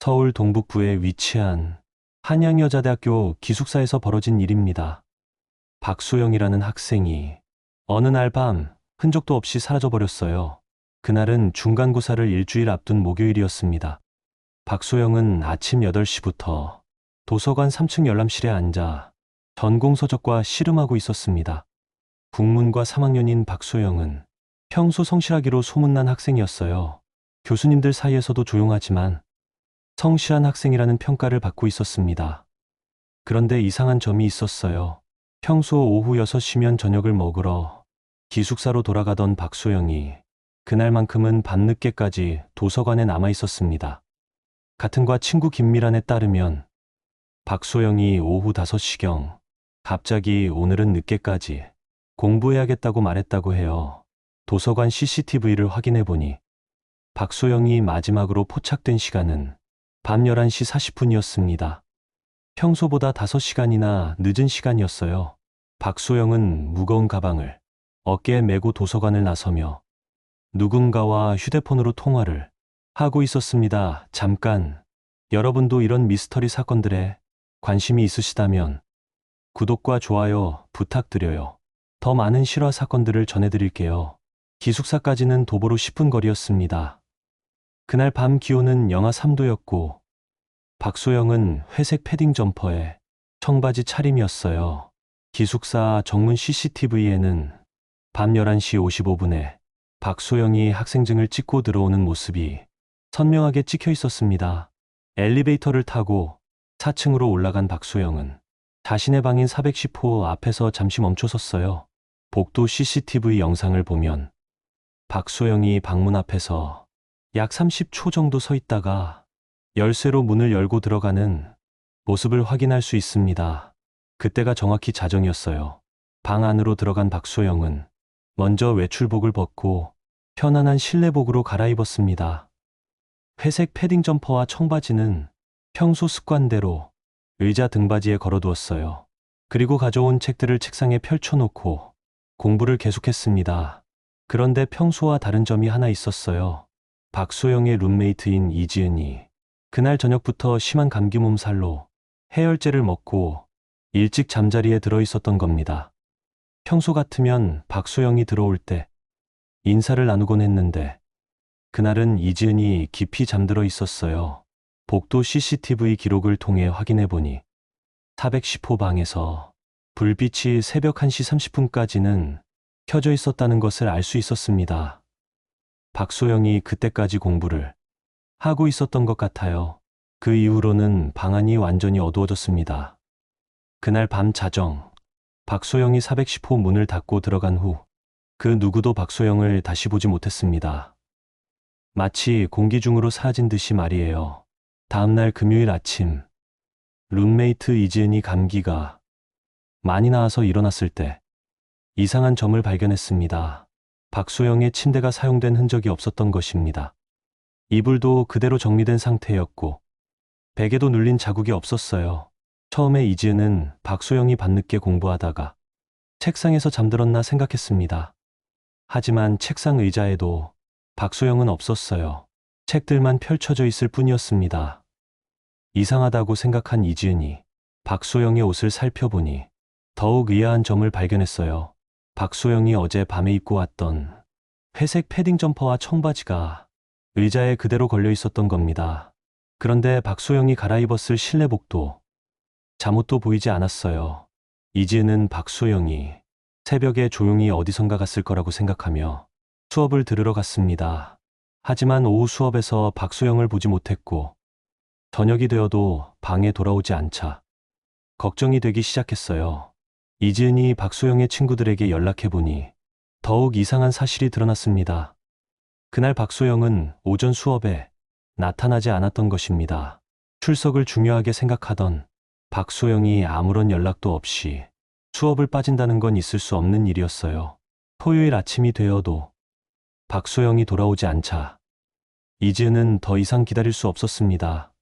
서울 동북부에 위치한 한양여자대학교 기숙사에서 벌어진 일입니다. 박소영이라는 학생이 어느 날 밤 흔적도 없이 사라져버렸어요. 그날은 중간고사를 일주일 앞둔 목요일이었습니다. 박소영은 아침 8시부터 도서관 3층 열람실에 앉아 전공서적과 씨름하고 있었습니다. 국문과 3학년인 박소영은 평소 성실하기로 소문난 학생이었어요. 교수님들 사이에서도 조용하지만 성실한 학생이라는 평가를 받고 있었습니다. 그런데 이상한 점이 있었어요. 평소 오후 6시면 저녁을 먹으러 기숙사로 돌아가던 박소영이 그날만큼은 밤늦게까지 도서관에 남아 있었습니다. 같은 과 친구 김미란에 따르면 박소영이 오후 5시경 갑자기 오늘은 늦게까지 공부해야겠다고 말했다고 해요. 도서관 CCTV를 확인해 보니 박소영이 마지막으로 포착된 시간은 밤 11시 40분이었습니다. 평소보다 5시간이나 늦은 시간이었어요. 박소영은 무거운 가방을 어깨에 메고 도서관을 나서며 누군가와 휴대폰으로 통화를 하고 있었습니다. 잠깐, 여러분도 이런 미스터리 사건들에 관심이 있으시다면 구독과 좋아요 부탁드려요. 더 많은 실화 사건들을 전해드릴게요. 기숙사까지는 도보로 10분 거리였습니다. 그날 밤 기온은 영하 3도였고 박소영은 회색 패딩 점퍼에 청바지 차림이었어요. 기숙사 정문 CCTV에는 밤 11시 55분에 박소영이 학생증을 찍고 들어오는 모습이 선명하게 찍혀 있었습니다. 엘리베이터를 타고 4층으로 올라간 박소영은 자신의 방인 410호 앞에서 잠시 멈춰섰어요. 복도 CCTV 영상을 보면 박소영이 방문 앞에서 약 30초 정도 서 있다가 열쇠로 문을 열고 들어가는 모습을 확인할 수 있습니다. 그때가 정확히 자정이었어요. 방 안으로 들어간 박소영은 먼저 외출복을 벗고 편안한 실내복으로 갈아입었습니다. 회색 패딩 점퍼와 청바지는 평소 습관대로 의자 등받이에 걸어두었어요. 그리고 가져온 책들을 책상에 펼쳐놓고 공부를 계속했습니다. 그런데 평소와 다른 점이 하나 있었어요. 박소영의 룸메이트인 이지은이 그날 저녁부터 심한 감기 몸살로 해열제를 먹고 일찍 잠자리에 들어 있었던 겁니다. 평소 같으면 박소영이 들어올 때 인사를 나누곤 했는데 그날은 이지은이 깊이 잠들어 있었어요. 복도 CCTV 기록을 통해 확인해 보니 410호 방에서 불빛이 새벽 1시 30분까지는 켜져 있었다는 것을 알 수 있었습니다. 박소영이 그때까지 공부를 하고 있었던 것 같아요. 그 이후로는 방 안이 완전히 어두워졌습니다. 그날 밤 자정, 박소영이 410호 문을 닫고 들어간 후 그 누구도 박소영을 다시 보지 못했습니다. 마치 공기 중으로 사라진 듯이 말이에요. 다음날 금요일 아침, 룸메이트 이지은이 감기가 많이 나와서 일어났을 때 이상한 점을 발견했습니다. 박소영의 침대가 사용된 흔적이 없었던 것입니다. 이불도 그대로 정리된 상태였고 베개도 눌린 자국이 없었어요. 처음에 이지은은 박소영이 밤늦게 공부하다가 책상에서 잠들었나 생각했습니다. 하지만 책상 의자에도 박소영은 없었어요. 책들만 펼쳐져 있을 뿐이었습니다. 이상하다고 생각한 이지은이 박소영의 옷을 살펴보니 더욱 의아한 점을 발견했어요. 박소영이 어제 밤에 입고 왔던 회색 패딩 점퍼와 청바지가 의자에 그대로 걸려 있었던 겁니다. 그런데 박소영이 갈아입었을 실내복도 잠옷도 보이지 않았어요. 이지은은 박소영이 새벽에 조용히 어디선가 갔을 거라고 생각하며 수업을 들으러 갔습니다. 하지만 오후 수업에서 박소영을 보지 못했고 저녁이 되어도 방에 돌아오지 않자 걱정이 되기 시작했어요. 이지은이 박소영의 친구들에게 연락해보니 더욱 이상한 사실이 드러났습니다. 그날 박소영은 오전 수업에 나타나지 않았던 것입니다. 출석을 중요하게 생각하던 박소영이 아무런 연락도 없이 수업을 빠진다는 건 있을 수 없는 일이었어요. 토요일 아침이 되어도 박소영이 돌아오지 않자 이지은은 더 이상 기다릴 수 없었습니다.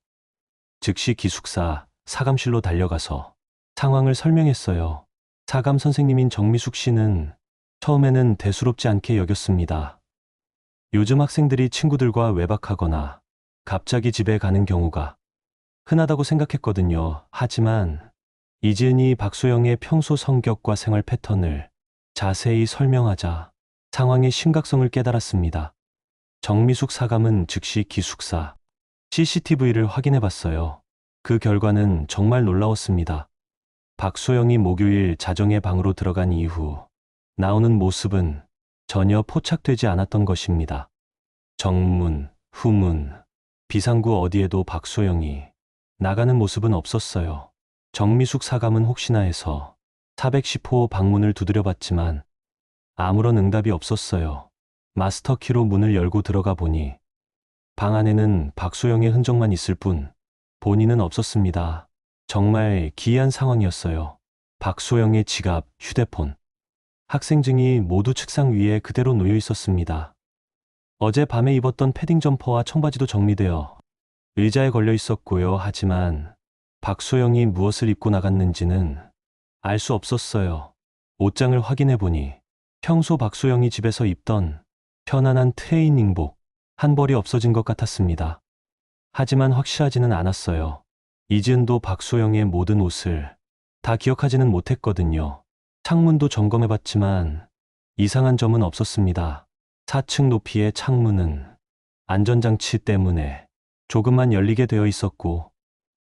즉시 기숙사 사감실로 달려가서 상황을 설명했어요. 사감 선생님인 정미숙 씨는 처음에는 대수롭지 않게 여겼습니다. 요즘 학생들이 친구들과 외박하거나 갑자기 집에 가는 경우가 흔하다고 생각했거든요. 하지만 이지은이 박소영의 평소 성격과 생활 패턴을 자세히 설명하자 상황의 심각성을 깨달았습니다. 정미숙 사감은 즉시 기숙사 CCTV를 확인해 봤어요. 그 결과는 정말 놀라웠습니다. 박소영이 목요일 자정의 방으로 들어간 이후 나오는 모습은 전혀 포착되지 않았던 것입니다. 정문, 후문, 비상구 어디에도 박소영이 나가는 모습은 없었어요. 정미숙 사감은 혹시나 해서 410호 방문을 두드려 봤지만 아무런 응답이 없었어요. 마스터키로 문을 열고 들어가 보니 방 안에는 박소영의 흔적만 있을 뿐 본인은 없었습니다. 정말 기이한 상황이었어요. 박소영의 지갑, 휴대폰, 학생증이 모두 책상 위에 그대로 놓여 있었습니다. 어제 밤에 입었던 패딩 점퍼와 청바지도 정리되어 의자에 걸려 있었고요. 하지만 박소영이 무엇을 입고 나갔는지는 알 수 없었어요. 옷장을 확인해 보니 평소 박소영이 집에서 입던 편안한 트레이닝복 한 벌이 없어진 것 같았습니다. 하지만 확실하지는 않았어요. 이지은도 박소영의 모든 옷을 다 기억하지는 못했거든요. 창문도 점검해 봤지만 이상한 점은 없었습니다. 4층 높이의 창문은 안전장치 때문에 조금만 열리게 되어 있었고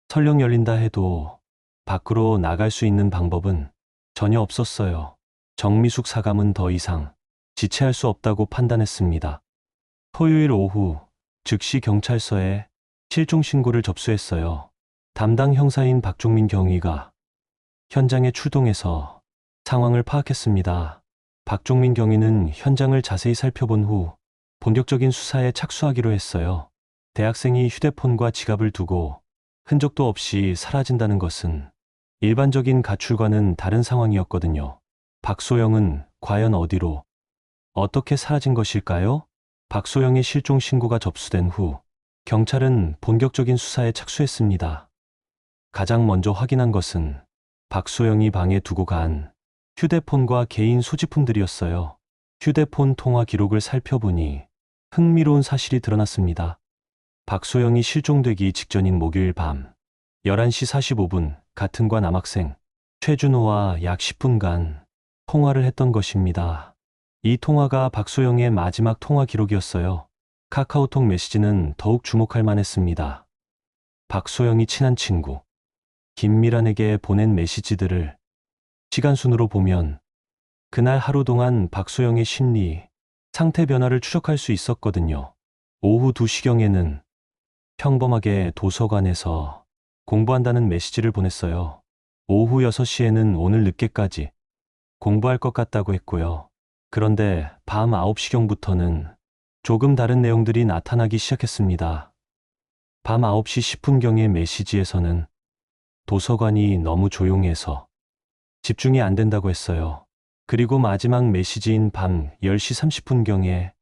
설령 열린다 해도 밖으로 나갈 수 있는 방법은 전혀 없었어요. 정미숙 사감은 더 이상 지체할 수 없다고 판단했습니다. 토요일 오후 즉시 경찰서에 실종 신고를 접수했어요. 담당 형사인 박종민 경위가 현장에 출동해서 상황을 파악했습니다. 박종민 경위는 현장을 자세히 살펴본 후 본격적인 수사에 착수하기로 했어요. 대학생이 휴대폰과 지갑을 두고 흔적도 없이 사라진다는 것은 일반적인 가출과는 다른 상황이었거든요. 박소영은 과연 어디로, 어떻게 사라진 것일까요? 박소영의 실종 신고가 접수된 후 경찰은 본격적인 수사에 착수했습니다. 가장 먼저 확인한 것은 박소영이 방에 두고 간 휴대폰과 개인 소지품들이었어요. 휴대폰 통화 기록을 살펴보니 흥미로운 사실이 드러났습니다. 박소영이 실종되기 직전인 목요일 밤 11시 45분 같은 과 남학생 최준호와 약 10분간 통화를 했던 것입니다. 이 통화가 박소영의 마지막 통화 기록이었어요. 카카오톡 메시지는 더욱 주목할 만했습니다. 박소영이 친한 친구 김미란에게 보낸 메시지들을 시간순으로 보면 그날 하루 동안 박소영의 심리, 상태 변화를 추적할 수 있었거든요. 오후 2시경에는 평범하게 도서관에서 공부한다는 메시지를 보냈어요. 오후 6시에는 오늘 늦게까지 공부할 것 같다고 했고요. 그런데 밤 9시경부터는 조금 다른 내용들이 나타나기 시작했습니다. 밤 9시 10분경의 메시지에서는 도서관이 너무 조용해서 집중이 안 된다고 했어요. 그리고 마지막 메시지인 밤 10시 30분경에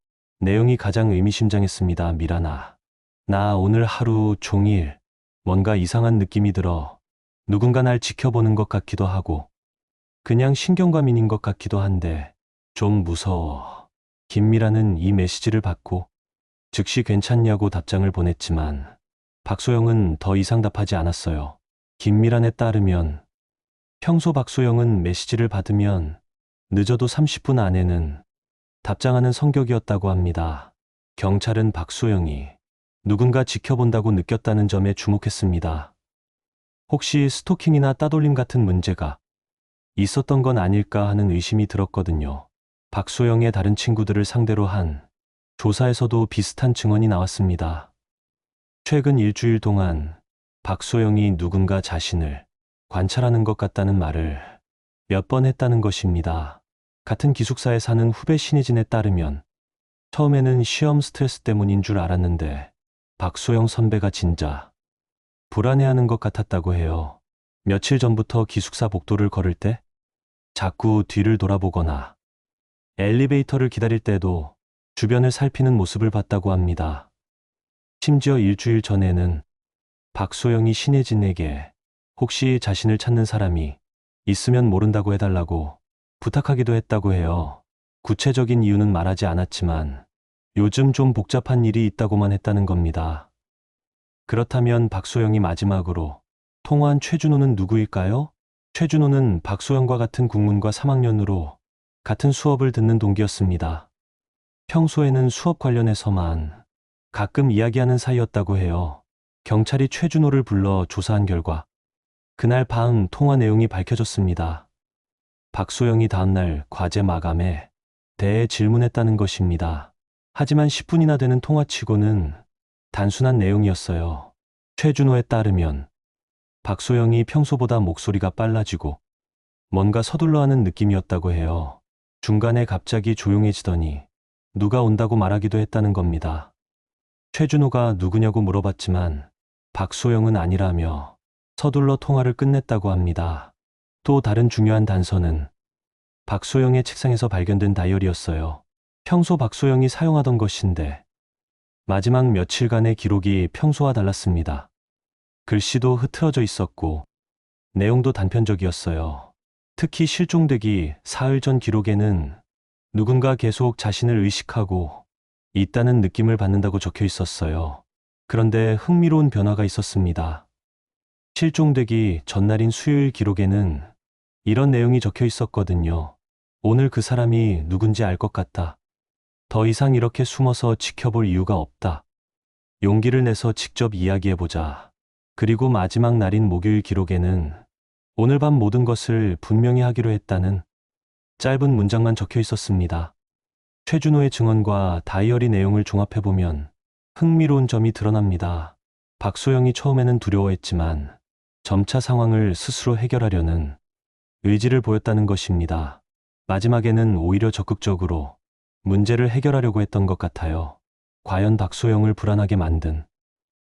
내용이 가장 의미심장했습니다. 미란아, 나 오늘 하루 종일 뭔가 이상한 느낌이 들어. 누군가 날 지켜보는 것 같기도 하고 그냥 신경과민인 것 같기도 한데 좀 무서워. 김미란은 이 메시지를 받고 즉시 괜찮냐고 답장을 보냈지만 박소영은 더 이상 답하지 않았어요. 김미란에 따르면 평소 박소영은 메시지를 받으면 늦어도 30분 안에는 답장하는 성격이었다고 합니다. 경찰은 박소영이 누군가 지켜본다고 느꼈다는 점에 주목했습니다. 혹시 스토킹이나 따돌림 같은 문제가 있었던 건 아닐까 하는 의심이 들었거든요. 박소영의 다른 친구들을 상대로 한 조사에서도 비슷한 증언이 나왔습니다. 최근 일주일 동안 박소영이 누군가 자신을 관찰하는 것 같다는 말을 몇 번 했다는 것입니다. 같은 기숙사에 사는 후배 신혜진에 따르면 처음에는 시험 스트레스 때문인 줄 알았는데 박소영 선배가 진짜 불안해하는 것 같았다고 해요. 며칠 전부터 기숙사 복도를 걸을 때 자꾸 뒤를 돌아보거나 엘리베이터를 기다릴 때도 주변을 살피는 모습을 봤다고 합니다. 심지어 일주일 전에는 박소영이 신혜진에게 혹시 자신을 찾는 사람이 있으면 모른다고 해달라고 부탁하기도 했다고 해요. 구체적인 이유는 말하지 않았지만 요즘 좀 복잡한 일이 있다고만 했다는 겁니다. 그렇다면 박소영이 마지막으로 통화한 최준호는 누구일까요? 최준호는 박소영과 같은 국문과 3학년으로 같은 수업을 듣는 동기였습니다. 평소에는 수업 관련해서만 가끔 이야기하는 사이였다고 해요. 경찰이 최준호를 불러 조사한 결과 그날 밤 통화 내용이 밝혀졌습니다. 박소영이 다음날 과제 마감에 대해 질문했다는 것입니다. 하지만 10분이나 되는 통화치고는 단순한 내용이었어요. 최준호에 따르면 박소영이 평소보다 목소리가 빨라지고 뭔가 서둘러 하는 느낌이었다고 해요. 중간에 갑자기 조용해지더니 누가 온다고 말하기도 했다는 겁니다. 최준호가 누구냐고 물어봤지만 박소영은 아니라며 서둘러 통화를 끝냈다고 합니다. 또 다른 중요한 단서는 박소영의 책상에서 발견된 다이어리였어요. 평소 박소영이 사용하던 것인데 마지막 며칠간의 기록이 평소와 달랐습니다. 글씨도 흐트러져 있었고 내용도 단편적이었어요. 특히 실종되기 사흘 전 기록에는 누군가 계속 자신을 의식하고 있다는 느낌을 받는다고 적혀 있었어요. 그런데 흥미로운 변화가 있었습니다. 실종되기 전날인 수요일 기록에는 이런 내용이 적혀 있었거든요. 오늘 그 사람이 누군지 알 것 같다. 더 이상 이렇게 숨어서 지켜볼 이유가 없다. 용기를 내서 직접 이야기해보자. 그리고 마지막 날인 목요일 기록에는 오늘 밤 모든 것을 분명히 하기로 했다는 짧은 문장만 적혀 있었습니다. 최준호의 증언과 다이어리 내용을 종합해보면 흥미로운 점이 드러납니다. 박소영이 처음에는 두려워했지만 점차 상황을 스스로 해결하려는 의지를 보였다는 것입니다. 마지막에는 오히려 적극적으로 문제를 해결하려고 했던 것 같아요. 과연 박소영을 불안하게 만든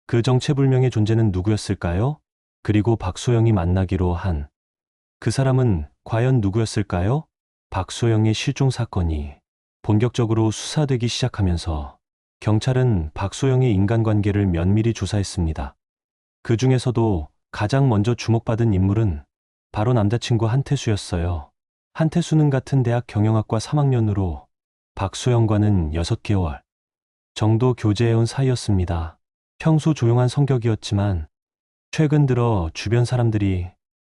그 정체불명의 존재는 누구였을까요? 그리고 박소영이 만나기로 한 그 사람은 과연 누구였을까요? 박소영의 실종 사건이 본격적으로 수사되기 시작하면서 경찰은 박소영의 인간관계를 면밀히 조사했습니다. 그 중에서도 가장 먼저 주목받은 인물은 바로 남자친구 한태수였어요. 한태수는 같은 대학 경영학과 3학년으로 박소영과는 6개월 정도 교제해온 사이였습니다. 평소 조용한 성격이었지만 최근 들어 주변 사람들이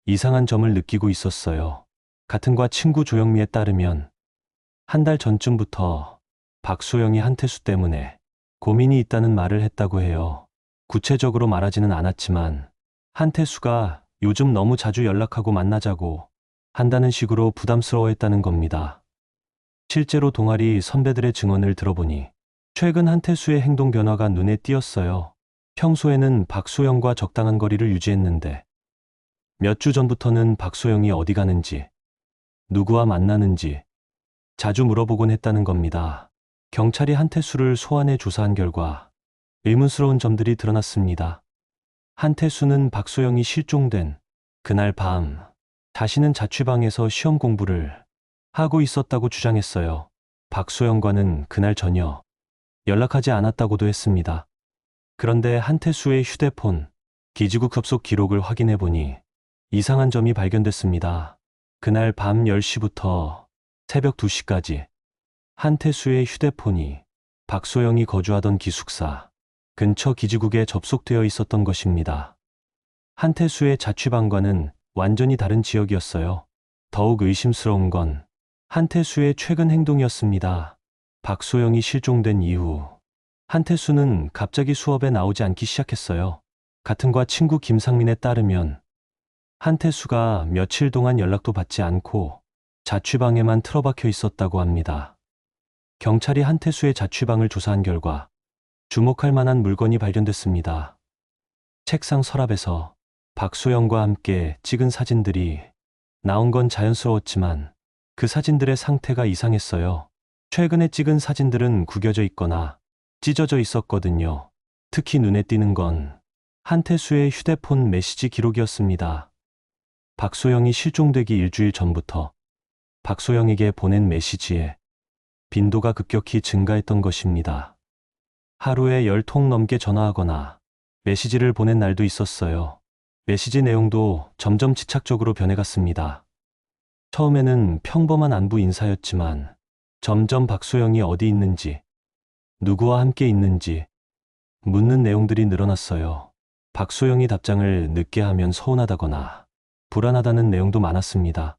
이상한 점을 느끼고 있었어요. 같은 과 친구 조영미에 따르면 한 달 전쯤부터 박소영이 한태수 때문에 고민이 있다는 말을 했다고 해요. 구체적으로 말하지는 않았지만 한태수가 요즘 너무 자주 연락하고 만나자고 한다는 식으로 부담스러워했다는 겁니다. 실제로 동아리 선배들의 증언을 들어보니 최근 한태수의 행동 변화가 눈에 띄었어요. 평소에는 박소영과 적당한 거리를 유지했는데 몇 주 전부터는 박소영이 어디 가는지, 누구와 만나는지 자주 물어보곤 했다는 겁니다. 경찰이 한태수를 소환해 조사한 결과 의문스러운 점들이 드러났습니다. 한태수는 박소영이 실종된 그날 밤 자신은 자취방에서 시험 공부를 하고 있었다고 주장했어요. 박소영과는 그날 전혀 연락하지 않았다고도 했습니다. 그런데 한태수의 휴대폰, 기지국 접속 기록을 확인해 보니 이상한 점이 발견됐습니다. 그날 밤 10시부터 새벽 2시까지 한태수의 휴대폰이 박소영이 거주하던 기숙사 근처 기지국에 접속되어 있었던 것입니다. 한태수의 자취방과는 완전히 다른 지역이었어요. 더욱 의심스러운 건 한태수의 최근 행동이었습니다. 박소영이 실종된 이후 한태수는 갑자기 수업에 나오지 않기 시작했어요. 같은 과 친구 김상민에 따르면 한태수가 며칠 동안 연락도 받지 않고 자취방에만 틀어박혀 있었다고 합니다. 경찰이 한태수의 자취방을 조사한 결과 주목할 만한 물건이 발견됐습니다. 책상 서랍에서 박소영과 함께 찍은 사진들이 나온 건 자연스러웠지만 그 사진들의 상태가 이상했어요. 최근에 찍은 사진들은 구겨져 있거나 찢어져 있었거든요. 특히 눈에 띄는 건 한태수의 휴대폰 메시지 기록이었습니다. 박소영이 실종되기 일주일 전부터 박소영에게 보낸 메시지에 빈도가 급격히 증가했던 것입니다. 하루에 10통 넘게 전화하거나 메시지를 보낸 날도 있었어요. 메시지 내용도 점점 집착적으로 변해갔습니다. 처음에는 평범한 안부 인사였지만 점점 박소영이 어디 있는지, 누구와 함께 있는지 묻는 내용들이 늘어났어요. 박소영이 답장을 늦게 하면 서운하다거나 불안하다는 내용도 많았습니다.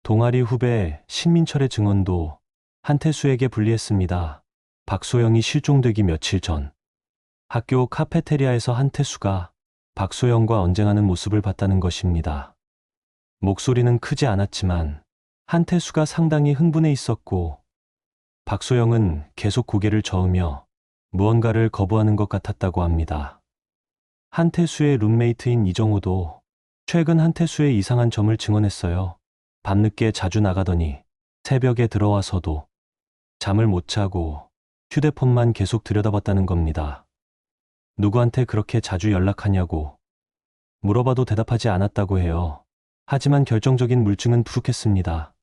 동아리 후배 신민철의 증언도 한태수에게 불리했습니다. 박소영이 실종되기 며칠 전 학교 카페테리아에서 한태수가 박소영과 언쟁하는 모습을 봤다는 것입니다. 목소리는 크지 않았지만 한태수가 상당히 흥분해 있었고 박소영은 계속 고개를 저으며 무언가를 거부하는 것 같았다고 합니다. 한태수의 룸메이트인 이정호도 최근 한태수의 이상한 점을 증언했어요. 밤늦게 자주 나가더니 새벽에 들어와서도 잠을 못 자고 휴대폰만 계속 들여다봤다는 겁니다. 누구한테 그렇게 자주 연락하냐고 물어봐도 대답하지 않았다고 해요. 하지만 결정적인 물증은 부족했습니다.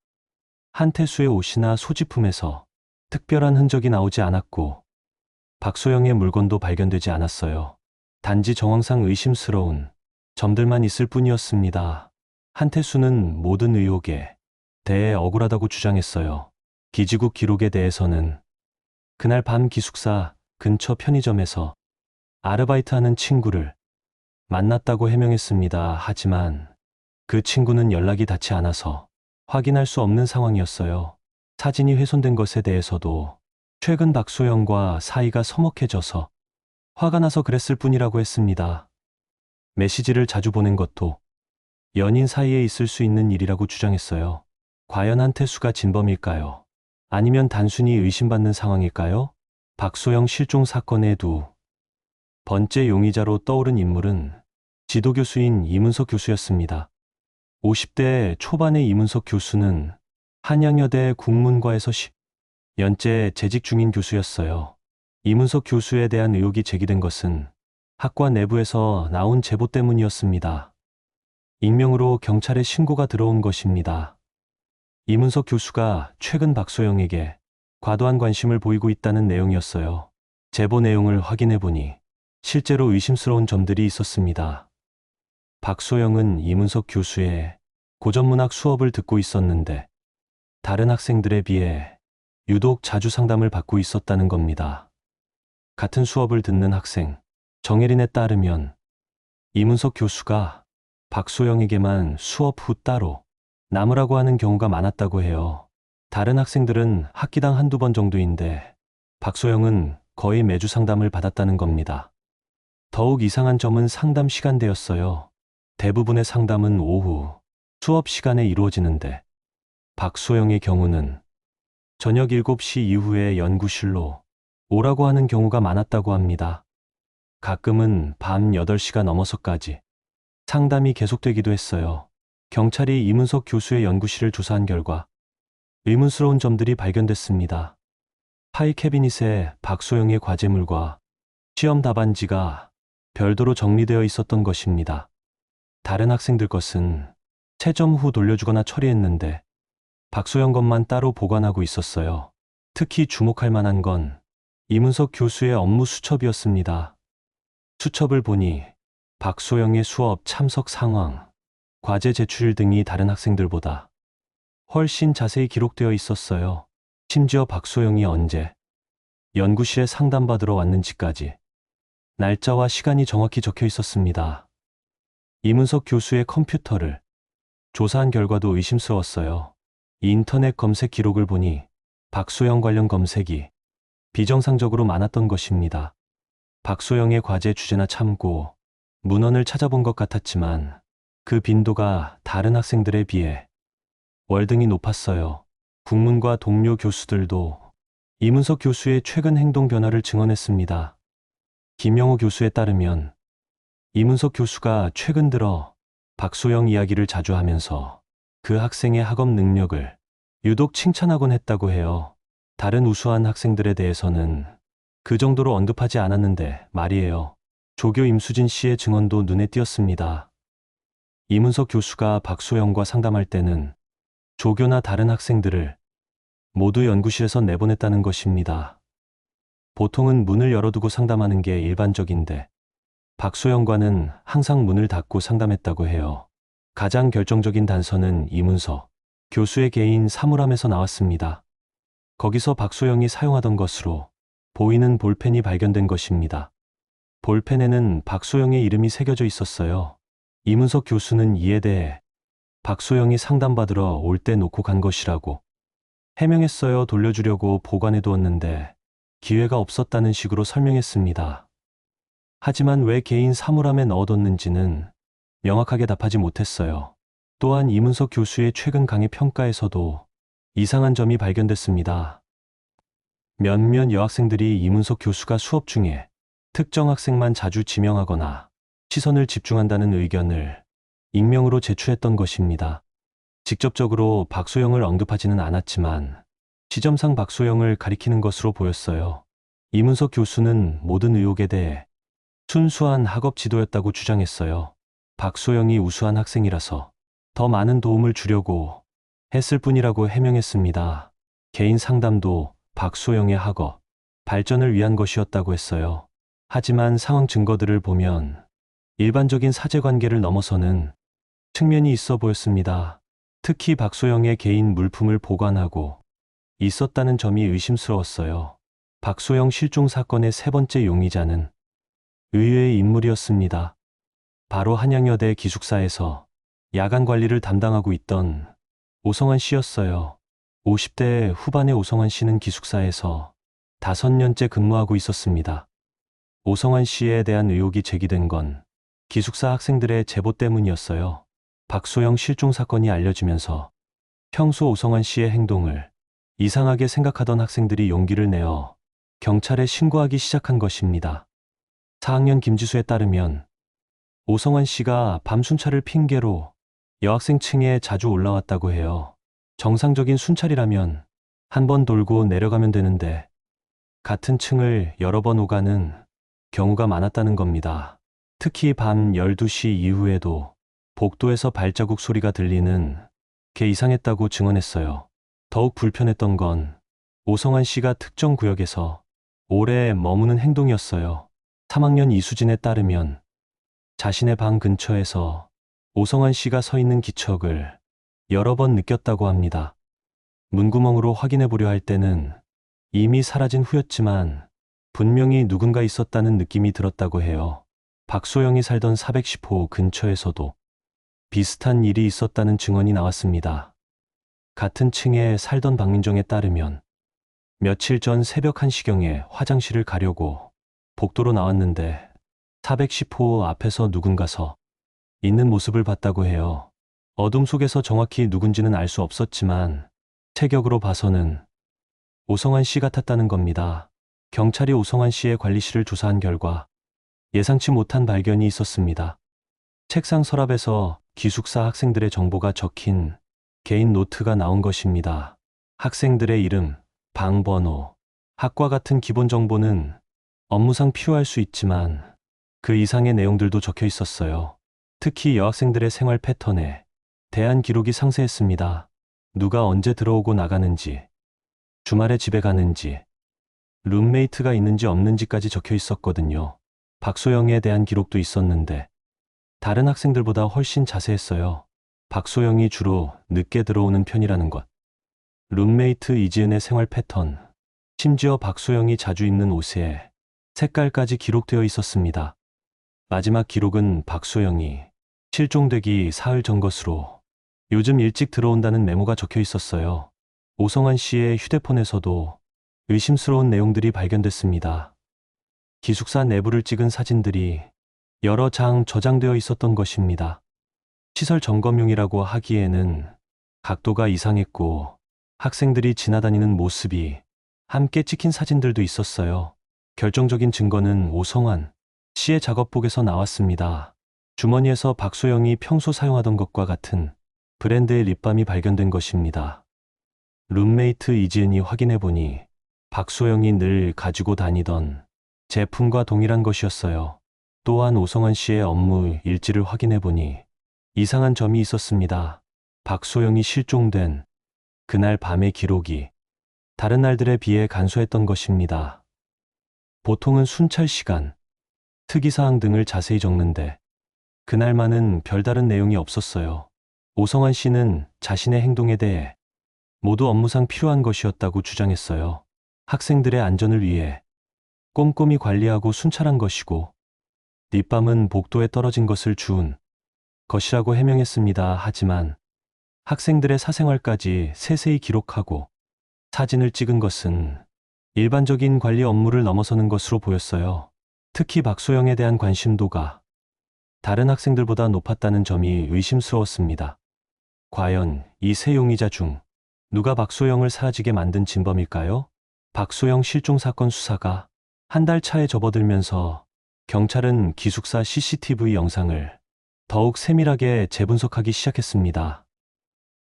한태수의 옷이나 소지품에서 특별한 흔적이 나오지 않았고 박소영의 물건도 발견되지 않았어요. 단지 정황상 의심스러운 점들만 있을 뿐이었습니다. 한태수는 모든 의혹에 대해 억울하다고 주장했어요. 기지국 기록에 대해서는 그날 밤 기숙사 근처 편의점에서 아르바이트하는 친구를 만났다고 해명했습니다. 하지만 그 친구는 연락이 닿지 않아서 확인할 수 없는 상황이었어요. 사진이 훼손된 것에 대해서도 최근 박소영과 사이가 서먹해져서 화가 나서 그랬을 뿐이라고 했습니다. 메시지를 자주 보낸 것도 연인 사이에 있을 수 있는 일이라고 주장했어요. 과연 한태수가 진범일까요? 아니면 단순히 의심받는 상황일까요? 박소영 실종 사건의 두 번째 용의자로 떠오른 인물은 지도교수인 이문석 교수였습니다. 50대 초반의 이문석 교수는 한양여대 국문과에서 10년째 재직 중인 교수였어요. 이문석 교수에 대한 의혹이 제기된 것은 학과 내부에서 나온 제보 때문이었습니다. 익명으로 경찰에 신고가 들어온 것입니다. 이문석 교수가 최근 박소영에게 과도한 관심을 보이고 있다는 내용이었어요. 제보 내용을 확인해 보니 실제로 의심스러운 점들이 있었습니다. 박소영은 이문석 교수의 고전문학 수업을 듣고 있었는데 다른 학생들에 비해 유독 자주 상담을 받고 있었다는 겁니다. 같은 수업을 듣는 학생 정혜린에 따르면 이문석 교수가 박소영에게만 수업 후 따로 남으라고 하는 경우가 많았다고 해요. 다른 학생들은 학기당 한두 번 정도인데 박소영은 거의 매주 상담을 받았다는 겁니다. 더욱 이상한 점은 상담 시간대였어요. 대부분의 상담은 오후 수업 시간에 이루어지는데 박소영의 경우는 저녁 7시 이후에 연구실로 오라고 하는 경우가 많았다고 합니다. 가끔은 밤 8시가 넘어서까지 상담이 계속되기도 했어요. 경찰이 이문석 교수의 연구실을 조사한 결과 의문스러운 점들이 발견됐습니다. 파일 캐비닛에 박소영의 과제물과 시험 답안지가 별도로 정리되어 있었던 것입니다. 다른 학생들 것은 채점 후 돌려주거나 처리했는데 박소영 것만 따로 보관하고 있었어요. 특히 주목할 만한 건 이문석 교수의 업무 수첩이었습니다. 수첩을 보니 박소영의 수업 참석 상황, 과제 제출일 등이 다른 학생들보다 훨씬 자세히 기록되어 있었어요. 심지어 박소영이 언제 연구실에 상담받으러 왔는지까지 날짜와 시간이 정확히 적혀 있었습니다. 이문석 교수의 컴퓨터를 조사한 결과도 의심스러웠어요. 인터넷 검색 기록을 보니 박소영 관련 검색이 비정상적으로 많았던 것입니다. 박소영의 과제 주제나 참고 문헌을 찾아본 것 같았지만 그 빈도가 다른 학생들에 비해 월등히 높았어요. 국문과 동료 교수들도 이문석 교수의 최근 행동 변화를 증언했습니다. 김영호 교수에 따르면 이문석 교수가 최근 들어 박소영 이야기를 자주 하면서 그 학생의 학업 능력을 유독 칭찬하곤 했다고 해요. 다른 우수한 학생들에 대해서는 그 정도로 언급하지 않았는데 말이에요. 조교 임수진 씨의 증언도 눈에 띄었습니다. 이문석 교수가 박소영과 상담할 때는 조교나 다른 학생들을 모두 연구실에서 내보냈다는 것입니다. 보통은 문을 열어두고 상담하는 게 일반적인데 박소영과는 항상 문을 닫고 상담했다고 해요. 가장 결정적인 단서는 이문석 교수의 개인 사물함에서 나왔습니다. 거기서 박소영이 사용하던 것으로 보이는 볼펜이 발견된 것입니다. 볼펜에는 박소영의 이름이 새겨져 있었어요. 이문석 교수는 이에 대해 박소영이 상담받으러 올 때 놓고 간 것이라고 해명했어요. 돌려주려고 보관해 두었는데 기회가 없었다는 식으로 설명했습니다. 하지만 왜 개인 사물함에 넣어뒀는지는 명확하게 답하지 못했어요. 또한 이문석 교수의 최근 강의 평가에서도 이상한 점이 발견됐습니다. 몇몇 여학생들이 이문석 교수가 수업 중에 특정 학생만 자주 지명하거나 시선을 집중한다는 의견을 익명으로 제출했던 것입니다. 직접적으로 박소영을 언급하지는 않았지만 지점상 박소영을 가리키는 것으로 보였어요. 이문석 교수는 모든 의혹에 대해 순수한 학업 지도였다고 주장했어요. 박소영이 우수한 학생이라서 더 많은 도움을 주려고 했을 뿐이라고 해명했습니다. 개인 상담도 박소영의 학업 발전을 위한 것이었다고 했어요. 하지만 상황 증거들을 보면 일반적인 사제관계를 넘어서는 측면이 있어 보였습니다. 특히 박소영의 개인 물품을 보관하고 있었다는 점이 의심스러웠어요. 박소영 실종 사건의 세 번째 용의자는 의외의 인물이었습니다. 바로 한양여대 기숙사에서 야간 관리를 담당하고 있던 오성환 씨였어요. 50대 후반의 오성환 씨는 기숙사에서 5년째 근무하고 있었습니다. 오성환 씨에 대한 의혹이 제기된 건 기숙사 학생들의 제보 때문이었어요. 박소영 실종 사건이 알려지면서 평소 오성환 씨의 행동을 이상하게 생각하던 학생들이 용기를 내어 경찰에 신고하기 시작한 것입니다. 4학년 김지수에 따르면 오성환 씨가 밤 순찰을 핑계로 여학생 층에 자주 올라왔다고 해요. 정상적인 순찰이라면 한 번 돌고 내려가면 되는데 같은 층을 여러 번 오가는 경우가 많았다는 겁니다. 특히 밤 12시 이후에도 복도에서 발자국 소리가 들리는 게 이상했다고 증언했어요. 더욱 불편했던 건 오성환 씨가 특정 구역에서 오래 머무는 행동이었어요. 3학년 이수진에 따르면 자신의 방 근처에서 오성환 씨가 서 있는 기척을 여러 번 느꼈다고 합니다. 문구멍으로 확인해 보려 할 때는 이미 사라진 후였지만 분명히 누군가 있었다는 느낌이 들었다고 해요. 박소영이 살던 410호 근처에서도 비슷한 일이 있었다는 증언이 나왔습니다. 같은 층에 살던 박민정에 따르면 며칠 전 새벽 1시경에 화장실을 가려고 복도로 나왔는데 410호 앞에서 누군가 서 있는 모습을 봤다고 해요. 어둠 속에서 정확히 누군지는 알 수 없었지만 체격으로 봐서는 오성환 씨 같았다는 겁니다. 경찰이 오성환 씨의 관리실을 조사한 결과 예상치 못한 발견이 있었습니다. 책상 서랍에서 기숙사 학생들의 정보가 적힌 개인 노트가 나온 것입니다. 학생들의 이름, 방 번호, 학과 같은 기본 정보는 업무상 필요할 수 있지만 그 이상의 내용들도 적혀 있었어요. 특히 여학생들의 생활 패턴에 대한 기록이 상세했습니다. 누가 언제 들어오고 나가는지, 주말에 집에 가는지, 룸메이트가 있는지 없는지까지 적혀 있었거든요. 박소영에 대한 기록도 있었는데 다른 학생들보다 훨씬 자세했어요. 박소영이 주로 늦게 들어오는 편이라는 것, 룸메이트 이지은의 생활 패턴, 심지어 박소영이 자주 입는 옷의 색깔까지 기록되어 있었습니다. 마지막 기록은 박소영이 실종되기 사흘 전 것으로 요즘 일찍 들어온다는 메모가 적혀 있었어요. 오성환 씨의 휴대폰에서도 의심스러운 내용들이 발견됐습니다. 기숙사 내부를 찍은 사진들이 여러 장 저장되어 있었던 것입니다. 시설 점검용이라고 하기에는 각도가 이상했고 학생들이 지나다니는 모습이 함께 찍힌 사진들도 있었어요. 결정적인 증거는 오성환 씨의 작업복에서 나왔습니다. 주머니에서 박소영이 평소 사용하던 것과 같은 브랜드의 립밤이 발견된 것입니다. 룸메이트 이지은이 확인해보니 박소영이 늘 가지고 다니던 제품과 동일한 것이었어요. 또한 오성환 씨의 업무 일지를 확인해보니 이상한 점이 있었습니다. 박소영이 실종된 그날 밤의 기록이 다른 날들에 비해 간소했던 것입니다. 보통은 순찰 시간, 특이사항 등을 자세히 적는데 그날만은 별다른 내용이 없었어요. 오성환 씨는 자신의 행동에 대해 모두 업무상 필요한 것이었다고 주장했어요. 학생들의 안전을 위해 꼼꼼히 관리하고 순찰한 것이고 립밤은 복도에 떨어진 것을 주운 것이라고 해명했습니다. 하지만 학생들의 사생활까지 세세히 기록하고 사진을 찍은 것은 일반적인 관리 업무를 넘어서는 것으로 보였어요. 특히 박소영에 대한 관심도가 다른 학생들보다 높았다는 점이 의심스러웠습니다. 과연 이 세 용의자 중 누가 박소영을 사라지게 만든 진범일까요? 박소영 실종 사건 수사가 한 달 차에 접어들면서 경찰은 기숙사 CCTV 영상을 더욱 세밀하게 재분석하기 시작했습니다.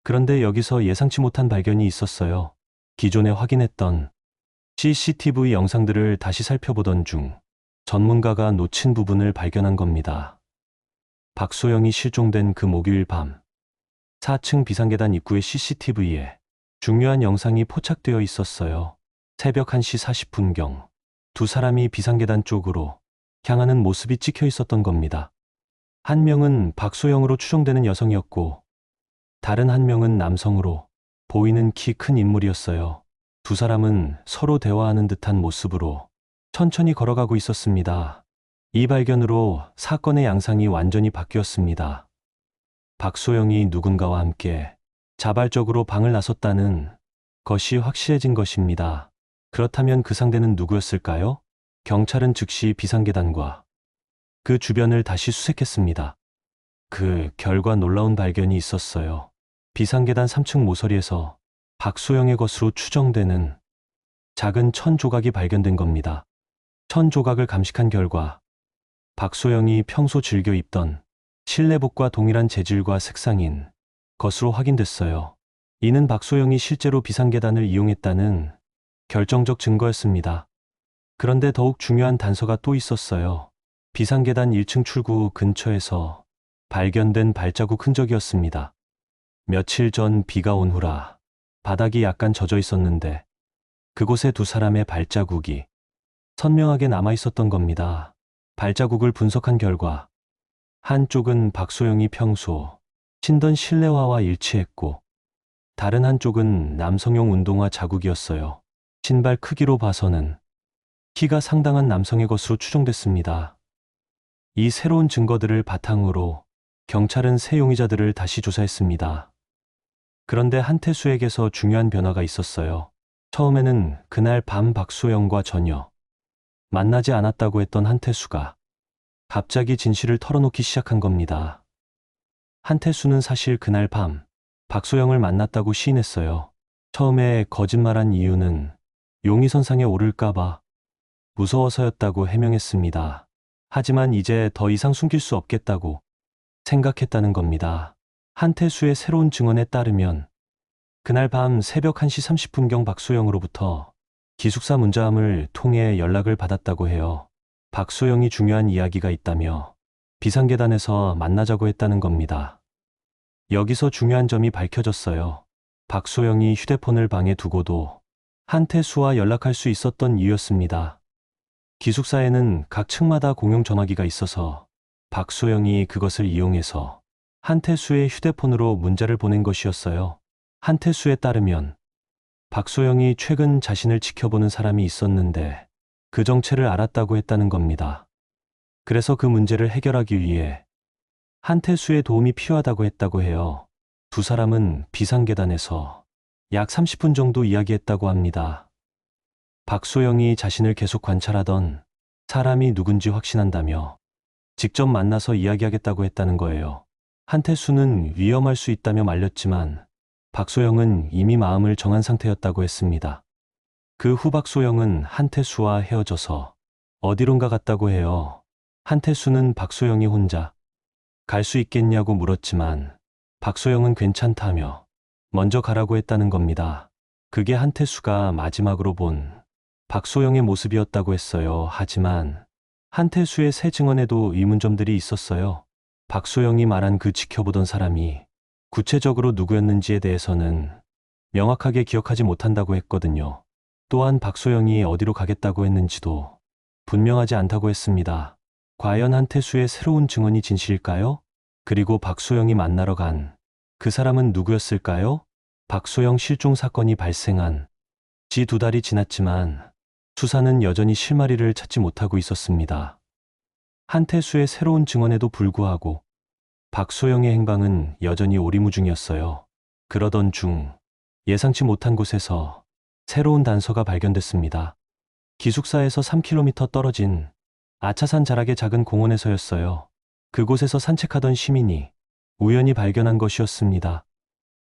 그런데 여기서 예상치 못한 발견이 있었어요. 기존에 확인했던 CCTV 영상들을 다시 살펴보던 중 전문가가 놓친 부분을 발견한 겁니다. 박소영이 실종된 그 목요일 밤 4층 비상계단 입구의 CCTV에 중요한 영상이 포착되어 있었어요. 새벽 1시 40분경 두 사람이 비상계단 쪽으로 향하는 모습이 찍혀 있었던 겁니다. 한 명은 박소영으로 추정되는 여성이었고 다른 한 명은 남성으로 보이는 키 큰 인물이었어요. 두 사람은 서로 대화하는 듯한 모습으로 천천히 걸어가고 있었습니다. 이 발견으로 사건의 양상이 완전히 바뀌었습니다. 박소영이 누군가와 함께 자발적으로 방을 나섰다는 것이 확실해진 것입니다. 그렇다면 그 상대는 누구였을까요? 경찰은 즉시 비상계단과 그 주변을 다시 수색했습니다. 그 결과 놀라운 발견이 있었어요. 비상계단 3층 모서리에서 박소영의 것으로 추정되는 작은 천 조각이 발견된 겁니다. 천 조각을 감식한 결과 박소영이 평소 즐겨 입던 실내복과 동일한 재질과 색상인 것으로 확인됐어요. 이는 박소영이 실제로 비상계단을 이용했다는 결정적 증거였습니다. 그런데 더욱 중요한 단서가 또 있었어요. 비상계단 1층 출구 근처에서 발견된 발자국 흔적이었습니다. 며칠 전 비가 온 후라 바닥이 약간 젖어 있었는데 그곳에 두 사람의 발자국이 선명하게 남아 있었던 겁니다. 발자국을 분석한 결과 한쪽은 박소영이 평소 신던 실내화와 일치했고 다른 한쪽은 남성용 운동화 자국이었어요. 신발 크기로 봐서는 키가 상당한 남성의 것으로 추정됐습니다. 이 새로운 증거들을 바탕으로 경찰은 세 용의자들을 다시 조사했습니다. 그런데 한태수에게서 중요한 변화가 있었어요. 처음에는 그날 밤 박소영과 전혀 만나지 않았다고 했던 한태수가 갑자기 진실을 털어놓기 시작한 겁니다. 한태수는 사실 그날 밤 박소영을 만났다고 시인했어요. 처음에 거짓말한 이유는 용의선상에 오를까봐 무서워서였다고 해명했습니다. 하지만 이제 더 이상 숨길 수 없겠다고 생각했다는 겁니다. 한태수의 새로운 증언에 따르면 그날 밤 새벽 1시 30분경 박소영으로부터 기숙사 문자함을 통해 연락을 받았다고 해요. 박소영이 중요한 이야기가 있다며 비상계단에서 만나자고 했다는 겁니다. 여기서 중요한 점이 밝혀졌어요. 박소영이 휴대폰을 방에 두고도 한태수와 연락할 수 있었던 이유였습니다. 기숙사에는 각 층마다 공용 전화기가 있어서 박소영이 그것을 이용해서 한태수의 휴대폰으로 문자를 보낸 것이었어요. 한태수에 따르면 박소영이 최근 자신을 지켜보는 사람이 있었는데 그 정체를 알았다고 했다는 겁니다. 그래서 그 문제를 해결하기 위해 한태수의 도움이 필요하다고 했다고 해요. 두 사람은 비상계단에서 약 30분 정도 이야기했다고 합니다. 박소영이 자신을 계속 관찰하던 사람이 누군지 확신한다며 직접 만나서 이야기하겠다고 했다는 거예요. 한태수는 위험할 수 있다며 말렸지만 박소영은 이미 마음을 정한 상태였다고 했습니다. 그 후 박소영은 한태수와 헤어져서 어디론가 갔다고 해요. 한태수는 박소영이 혼자 갈 수 있겠냐고 물었지만 박소영은 괜찮다며 먼저 가라고 했다는 겁니다. 그게 한태수가 마지막으로 본 박소영의 모습이었다고 했어요. 하지만 한태수의 새 증언에도 의문점들이 있었어요. 박소영이 말한 그 지켜보던 사람이 구체적으로 누구였는지에 대해서는 명확하게 기억하지 못한다고 했거든요. 또한 박소영이 어디로 가겠다고 했는지도 분명하지 않다고 했습니다. 과연 한태수의 새로운 증언이 진실일까요? 그리고 박소영이 만나러 간 그 사람은 누구였을까요? 박소영 실종 사건이 발생한 지 2달이 지났지만 수사는 여전히 실마리를 찾지 못하고 있었습니다. 한태수의 새로운 증언에도 불구하고 박소영의 행방은 여전히 오리무중이었어요. 그러던 중 예상치 못한 곳에서 새로운 단서가 발견됐습니다. 기숙사에서 3km 떨어진 아차산 자락의 작은 공원에서였어요. 그곳에서 산책하던 시민이 우연히 발견한 것이었습니다.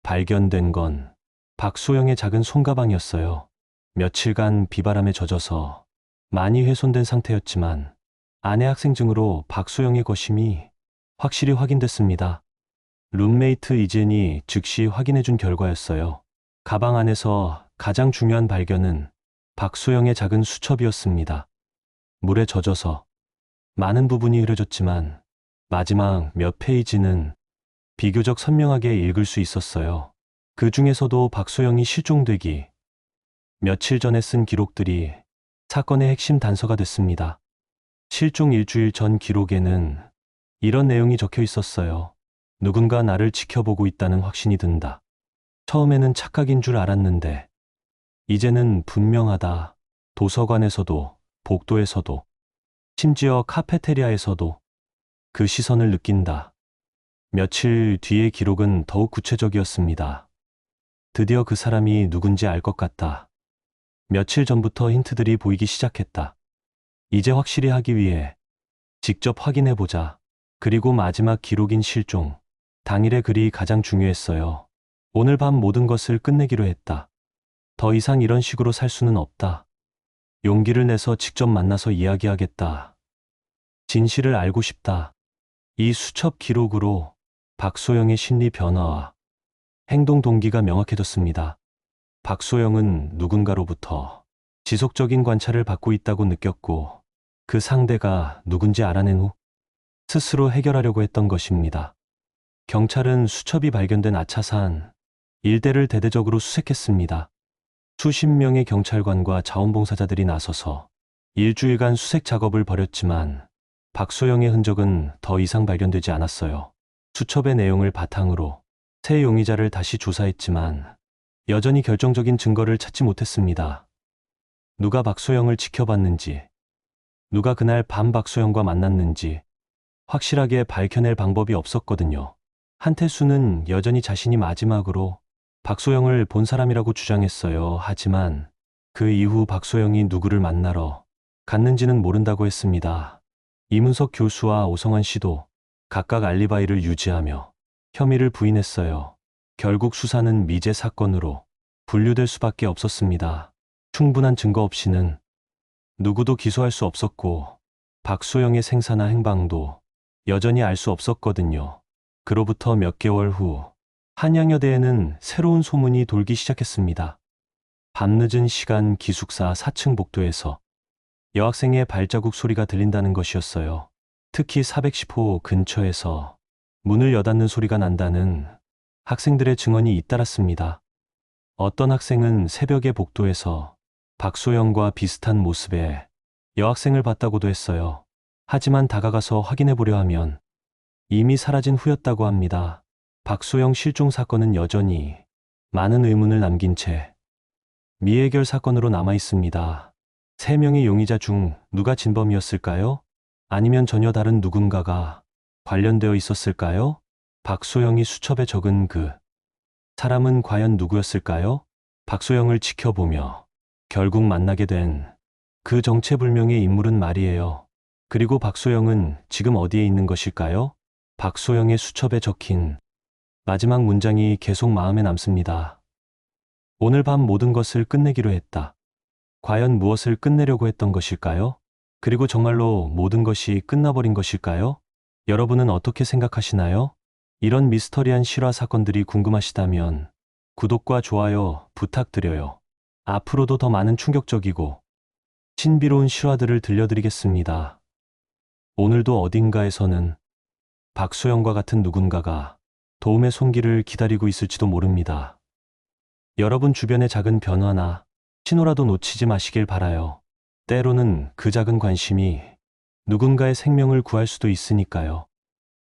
발견된 건 박소영의 작은 손가방이었어요. 며칠간 비바람에 젖어서 많이 훼손된 상태였지만 아내 학생증으로 박소영의 것임이 확실히 확인됐습니다. 룸메이트 이젠이 즉시 확인해준 결과였어요. 가방 안에서 가장 중요한 발견은 박소영의 작은 수첩이었습니다. 물에 젖어서 많은 부분이 흐려졌지만 마지막 몇 페이지는 비교적 선명하게 읽을 수 있었어요. 그 중에서도 박소영이 실종되기 며칠 전에 쓴 기록들이 사건의 핵심 단서가 됐습니다. 실종 일주일 전 기록에는 이런 내용이 적혀 있었어요. 누군가 나를 지켜보고 있다는 확신이 든다. 처음에는 착각인 줄 알았는데 이제는 분명하다. 도서관에서도, 복도에서도, 심지어 카페테리아에서도 그 시선을 느낀다. 며칠 뒤의 기록은 더욱 구체적이었습니다. 드디어 그 사람이 누군지 알 것 같다. 며칠 전부터 힌트들이 보이기 시작했다. 이제 확실히 하기 위해 직접 확인해보자. 그리고 마지막 기록인 실종. 당일의 글이 가장 중요했어요. 오늘 밤 모든 것을 끝내기로 했다. 더 이상 이런 식으로 살 수는 없다. 용기를 내서 직접 만나서 이야기하겠다. 진실을 알고 싶다. 이 수첩 기록으로 박소영의 심리 변화와 행동 동기가 명확해졌습니다. 박소영은 누군가로부터 지속적인 관찰을 받고 있다고 느꼈고 그 상대가 누군지 알아낸 후 스스로 해결하려고 했던 것입니다. 경찰은 수첩이 발견된 아차산 일대를 대대적으로 수색했습니다. 수십 명의 경찰관과 자원봉사자들이 나서서 일주일간 수색 작업을 벌였지만 박소영의 흔적은 더 이상 발견되지 않았어요. 수첩의 내용을 바탕으로 새 용의자를 다시 조사했지만 여전히 결정적인 증거를 찾지 못했습니다. 누가 박소영을 지켜봤는지, 누가 그날 밤 박소영과 만났는지 확실하게 밝혀낼 방법이 없었거든요. 한태수는 여전히 자신이 마지막으로 박소영을 본 사람이라고 주장했어요. 하지만 그 이후 박소영이 누구를 만나러 갔는지는 모른다고 했습니다. 이문석 교수와 오성환 씨도 각각 알리바이를 유지하며 혐의를 부인했어요. 결국 수사는 미제 사건으로 분류될 수밖에 없었습니다. 충분한 증거 없이는 누구도 기소할 수 없었고 박소영의 생사나 행방도 여전히 알 수 없었거든요. 그로부터 몇 개월 후 한양여대에는 새로운 소문이 돌기 시작했습니다. 밤늦은 시간 기숙사 4층 복도에서 여학생의 발자국 소리가 들린다는 것이었어요. 특히 410호 근처에서 문을 여닫는 소리가 난다는 학생들의 증언이 잇따랐습니다. 어떤 학생은 새벽에 복도에서 박소영과 비슷한 모습의 여학생을 봤다고도 했어요. 하지만 다가가서 확인해 보려 하면 이미 사라진 후였다고 합니다. 박소영 실종 사건은 여전히 많은 의문을 남긴 채 미해결 사건으로 남아 있습니다. 3명의 용의자 중 누가 진범이었을까요? 아니면 전혀 다른 누군가가 관련되어 있었을까요? 박소영이 수첩에 적은 그 사람은 과연 누구였을까요? 박소영을 지켜보며 결국 만나게 된 그 정체불명의 인물은 말이에요. 그리고 박소영은 지금 어디에 있는 것일까요? 박소영의 수첩에 적힌 마지막 문장이 계속 마음에 남습니다. 오늘 밤 모든 것을 끝내기로 했다. 과연 무엇을 끝내려고 했던 것일까요? 그리고 정말로 모든 것이 끝나버린 것일까요? 여러분은 어떻게 생각하시나요? 이런 미스터리한 실화 사건들이 궁금하시다면 구독과 좋아요 부탁드려요. 앞으로도 더 많은 충격적이고 신비로운 실화들을 들려드리겠습니다. 오늘도 어딘가에서는 박소영과 같은 누군가가 도움의 손길을 기다리고 있을지도 모릅니다. 여러분 주변의 작은 변화나 신호라도 놓치지 마시길 바라요. 때로는 그 작은 관심이 누군가의 생명을 구할 수도 있으니까요.